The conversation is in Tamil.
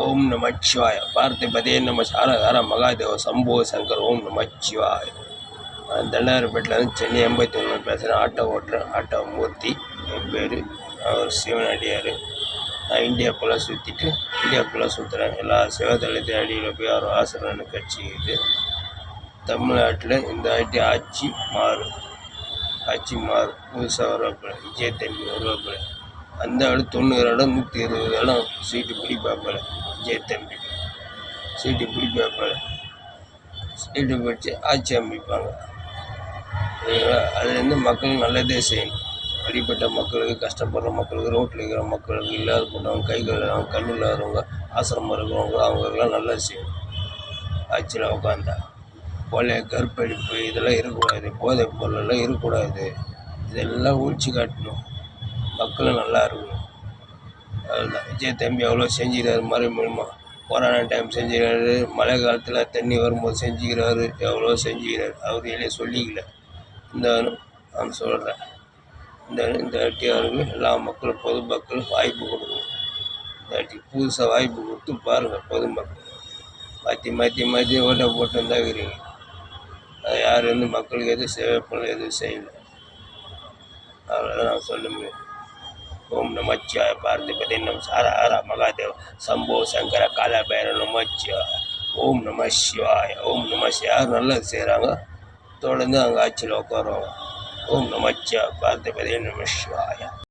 ஓம் நமச்சிவாய. பார்த்திபதே நம சாரஹர மகாதேவ சம்போ சங்கர். ஓம் நமச்சிவாய. தண்டாரப்பேட்டில் வந்து சென்னை 81 பேசுகிறேன். ஆட்டோ ஓட்டுறேன். ஆட்டோ மூர்த்தி என் பேர். அவர் சிவனடியார். நான் இந்தியாவுக்குள்ளே சுற்றுறேன். எல்லா சிவதளத்தின் அடியில் போய் அவர் ஆசிரியர் கட்சி இது. தமிழ்நாட்டில் இந்த ஆட்சி மாறும். புதுசாக வருவாப்பில் விஜய் தம்பி வருவாப்பில். அந்த ஆள் 90 இடம் 120 இடம் சீட்டு பிடிப்பாப்பில். விஜய் தம்பி சீட்டு பிடிப்பாப்பில். சீட்டு பிடிச்சி ஆட்சி அமைப்பாங்க. அதுலேருந்து மக்களுக்கு நல்லதே செய்யணும். அடிப்பட்ட மக்களுக்கு, கஷ்டப்படுற மக்களுக்கு, ரோட்டில் இருக்கிற மக்களுக்கு, இல்லாத போனவங்க, கை கழுவுறவங்க, கண்ணு இல்லாதவங்க, ஆசிரமம் இருக்கிறவங்க, அவங்களுக்கெல்லாம் நல்லது செய்யணும். ஆட்சியில் உட்காந்தா கொலை, கற்பழிப்பு இதெல்லாம் இருக்கக்கூடாது. போதைப் பொருளெல்லாம் இருக்கக்கூடாது. இதெல்லாம் ஒழிச்சு காட்டணும். மக்களும் நல்லா இருக்கணும். அதுதான் விஜய் தம்பி அவ்வளோ செஞ்சுக்கிறாரு. மறைமுகமா கொரோனா டைம் செஞ்சுக்கிறாரு. மழை காலத்தில் தண்ணி வரும்போது செஞ்சுக்கிறாரு. எவ்வளோ செஞ்சுக்கிறாரு. அவர் இல்லையே சொல்லிக்கல. நான் சொல்கிறேன். இந்த வாட்டி அவருக்கு எல்லா மக்களும் பொதுமக்கள் வாய்ப்பு கொடுக்கணும். இந்த வாட்டி புதுசாக வாய்ப்பு கொடுத்து பாருங்கள். பொதுமக்கள் மாற்றி ஓட்டை போட்டு இருந்தாக்கிறீங்க. அது யார் வந்து மக்களுக்கு எதுவும் சேவை பண்ணல, எதுவும் செய்யலை. அவ்வளோதான் நான் சொல்ல முடியும். ஓம் நமச்சிவாய. பார்த்திபதே நம சாரஹர மகாதேவ சம்போ சங்கர காலபைரவ நமச்சிவாய. ஓம் நம சிவாய. ஓம் நம யார் நல்லது செய்கிறாங்க தொடர்ந்து அங்கே ஆட்சியில் உட்காருவாங்க. ஓம் நமச்சிவாய. பார்த்திபதே நம சிவாய.